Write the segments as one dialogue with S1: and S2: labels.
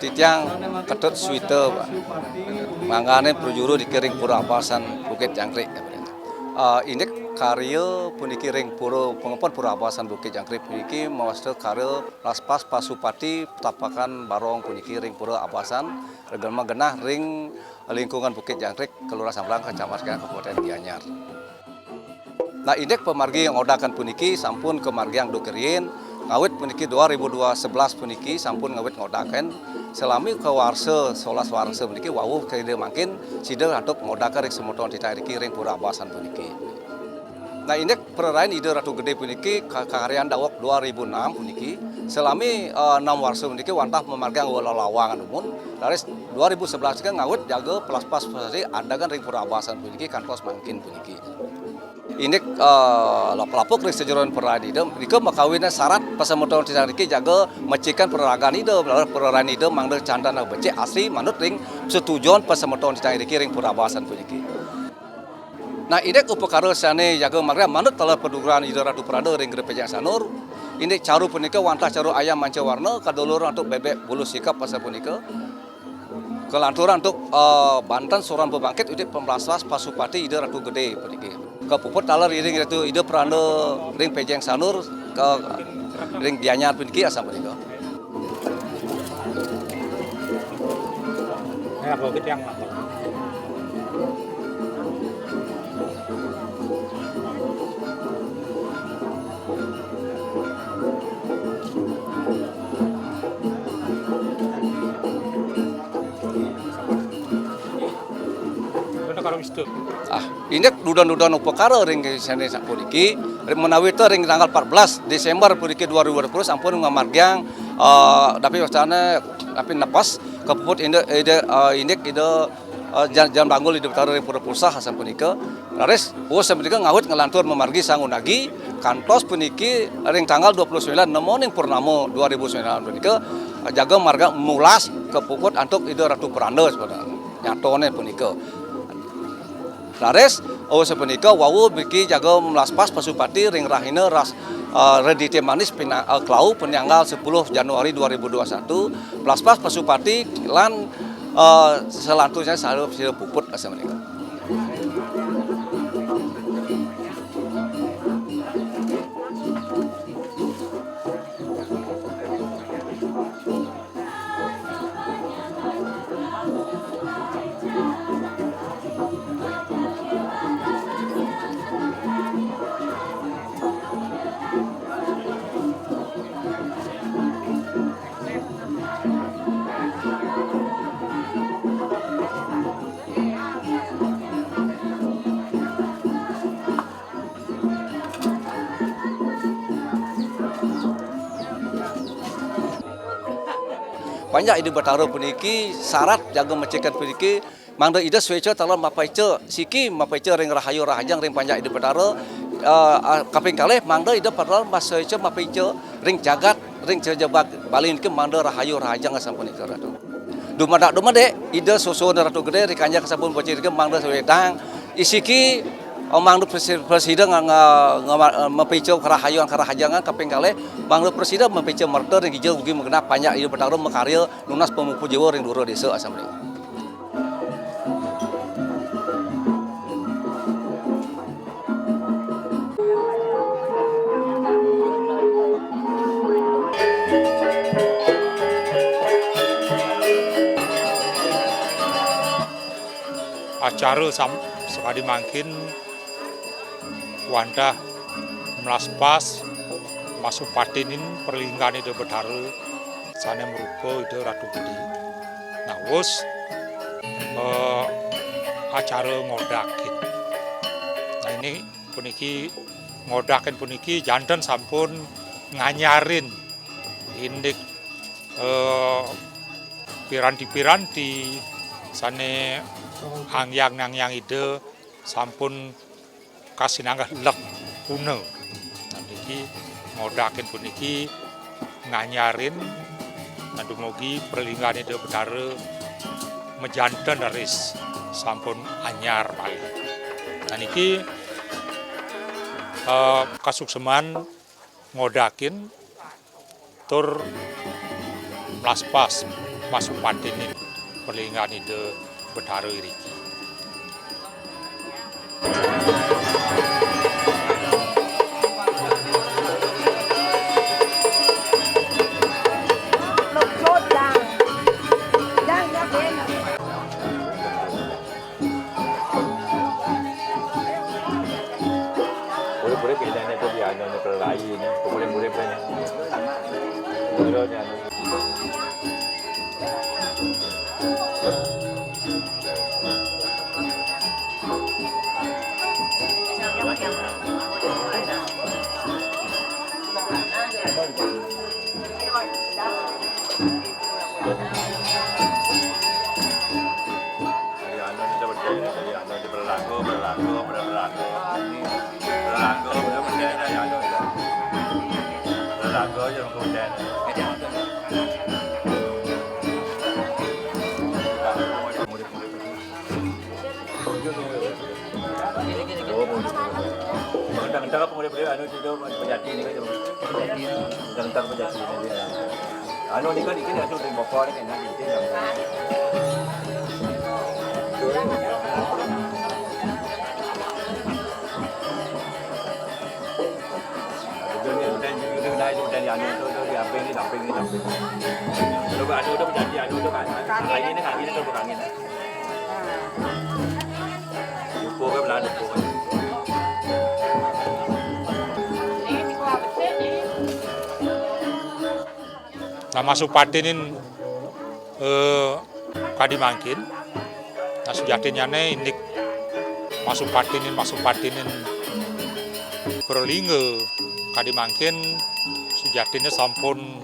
S1: Titiang ketut suite mangane berjuru di kering pura apasan Bukit Jangkrik. Ini karya puniki ring pura pengepon pura apasan Bukit Jangkrik puniki mawasta karya Laspas Pasupati tapakan barong puniki ring pura apasan regelma genah ring lingkungan Bukit Jangkrik Kelurahan Samblang Kecamatan Kabupaten Gianyar. Nah, indek pemargi yang odakan puniki sampun kemargi yang dokerin ngawit puniki 2011 puniki sampun ngawit ngodakan selami ke warse 11 warse puniki wawuh kede makin sidel untuk ngodakan ring semoton ditariki ring pura abasan puniki. Nah, indek perayaan ide Ratu Gede puniki kakaryan dawok 2006 puniki selami 6 warse puniki wantah memargi yang lawangan umum dari 2011 kan ngawit jaga pelas-pas ada kan ring pura abasan puniki kantos makin puniki. Ini lapuk ring sejeroan perayaan ide, jika makawinnya syarat pasamutan tidak riki jaga macikan peraragan ide, perayaan ide mangde canda nak becek asli manut ring setujuan pasamutan tidak riki ring purabasan puniki. Nah, ini upakara sane jaga marga manut telah peduran ide Ratu Prada ring Grepejang Sanur. Ini caru punika wantah caru ayam manca warna kadulur untuk bebek bulu sikap pasal punika. Kelanturan untuk Banten Soran Pembangkit itu pembelaswas Pasupati ide Ratu Gede puniki. Kepuput talar ring itu ide Prana ring Pejeng Sanur ke ring Gianyar puniki asam punika.
S2: Nah, Bukit yang apa?
S1: Ini dudan-dudan upakara ring sene sapuniki menawi teh ring tanggal 14 Desember puniki 2020 sampun ngamargyang tapi wacana tapi napas kepuput ide jam banggul di betara ring pura pulsa hasan punika laris sapunika ngawit ngelantur memargi sangunagi kantos puniki ring tanggal 29 nemoning purnama 2009 punika jaga marga mulas kepuput antuk ide Ratu Pranda sebenarnya nyatone punika. Lares, sepunika wawu biki jaga melaspas Pasupati ring rahina ras redite manis klau penanggal 10 Januari 2021 melaspas Pasupati lan selanjutnya selalu puput sepunika. Banyak ide Batara puniki syarat jaga macikan puniki mangda ide swece talon mapaice siki mapaice ring rahayu rahajang ring panjang ide Batara kaping kalih mangda ide padahal masaice mapaice ring jagat ring jebak balin ke mangda rahayu rahajang sampun ika ratu. Dumade ide susun Ratu Gede rikanya sampun bocir ke mangda wedang isiki mangdu presiden mempicau kerahayan kerahajangan kaping kalih mangdu presiden mempicau merter yang hijau ugi mengenap banyak ide Batara mekarya lunas pemupu Jawa ring duro desa asam ring.
S2: Acara sekali mangkin Wanda melaspas masuk patinin perlinggan ide Batara sana merupa ide Ratu Gede. Nah, acara ngodakin ini puniki ngodaken puniki janten sampun nganyarin indik piranti-piranti sane hangyang ide sampun kasinanggah lek kuno. Niki ngodaken puniki nganyarin dumugi perlinggan ide bedare mejanten daris sampun anyar bali. Nah niki kasukseman ngodakin tur melaspas masuk patinin perlinggan ide bedare iriki.
S3: Murid-murid biasanya itu dia anu pelai ini, murid-murid banyak. Muridnya anu. Entah murid-murid anu itu penjati ni kan tentang penjati ni dia. Anu ni kan ikan anu dari bapa ni kan nanti dia. Dan anu itu dia samping ni. Kalau anu tu penjati anu tu kan angin tu berangin. Lupa kan belan lupa.
S2: Nah masuk patinin kadi mangkin. Nah sejatinya indik masuk patinin perlingge kadi mangkin sejatinya sampun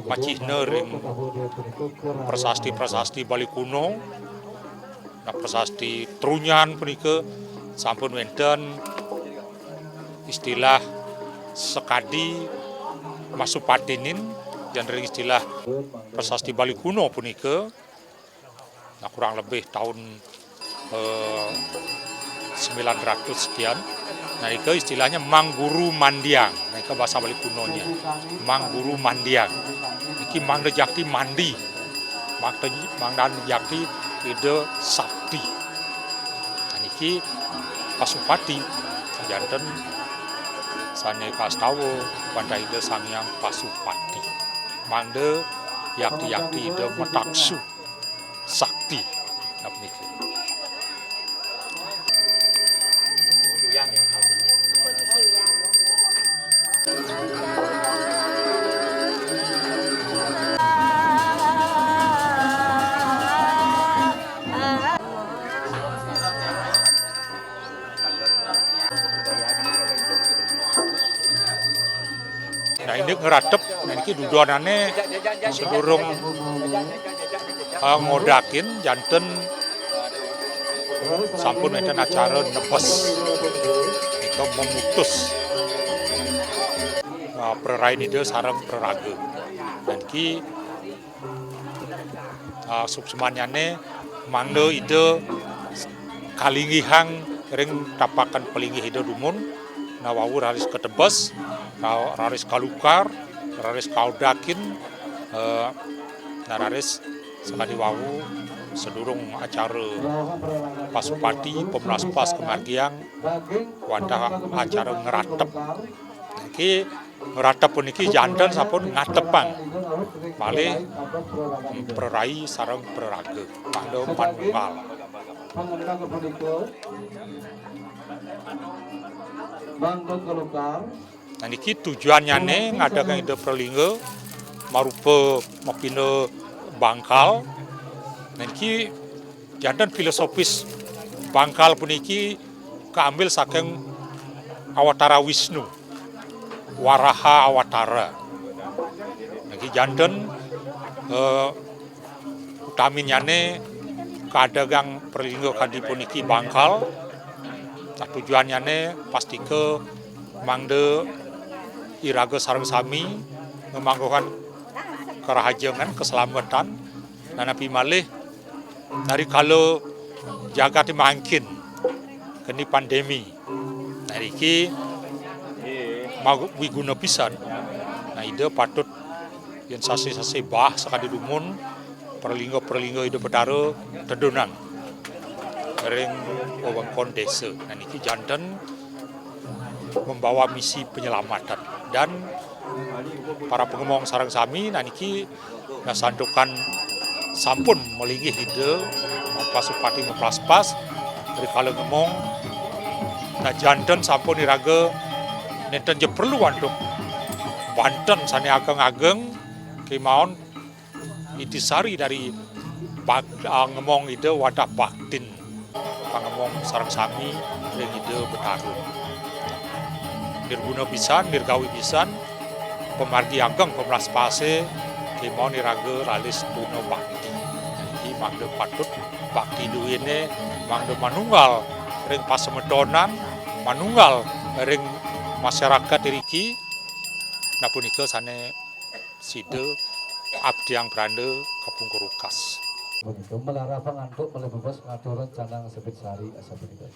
S2: macihne ring prasasti Bali kuno. Nah prasasti Trunyan punike sampun wenten istilah sekadi masuk patinin dan ring istilah prasasti Bali kuno punike. Nah kurang lebih tahun 900 sekian. Nah itu istilahnya Mangguru Mandiang. Nah itu bahasa Bali kunonya Mangguru Mandiang. Iki mangda jakti mandi, mangda jakti ide sakti. Nah iki Pasupati janten sane kastawo pada ide Sangyang Pasupati. Mangde yakti ide metaksu sakti apa niki. Nah ini ngeratep, nah ini dudonane sedurung ngodakin janten sampun enten acara nepes itu memutus perarain ide sarang peraraga dan ki subsemanyane mangde ide kalingihang ring tapakan pelingih ide dumun nawawu raris ketebes raris kalukar raris kaudakin raris sekali wawu sedurung acara Pasupati pemelaspas kemargiang wadah acara ngeratep niki ngeratep puniki janten sampun ngatepang malih perai sareng peraraga pangdo manunggal. Nah niki tujuannya nih ngadakan ide perlingge marupa mapine bangkal. Nah niki janten filosofis bangkal puniki keambil saking Awatara Wisnu, Waraha Awatara. Lagi janten utaminyane kadagang perlinggo kadi puniki bangkal. Tujuannya pasti ke mangde iraga sareng sami memanggokan kerahajangan keselamatan dan api malih dari kalau jagat mangkin kini pandemi dari ki mau wiguna pisan nah ide patut yang sasi bah sakadi dumun perlinggo ide bedaro tedunan ring wewengkon desa. Nah niki janten membawa misi penyelamatan dan para pengemong sarang sami nah niki nasandukan sampun melinggih ide Pasupati memplas-pas dari kalau ngomong nah janten sampun iraga nenten je perlu untuk Banten sane ageng-ageng kemauan intisari dari ngomong ide wadah baktin pangemong sarang sami ring ide betaru nirguna pisan nirgawi pisan pemargi ageng pemlas pase kemauan iraga ralis tuna bakti iki mangde patut bakti duwene mangde manunggal ring pasemedonan manunggal ring masyarakat iriki napunika sane side abdi yang beranda kapung Kerukas.
S4: Begitu melarang pengantuk melebebas ngaturan canang sepit sari asa begitu.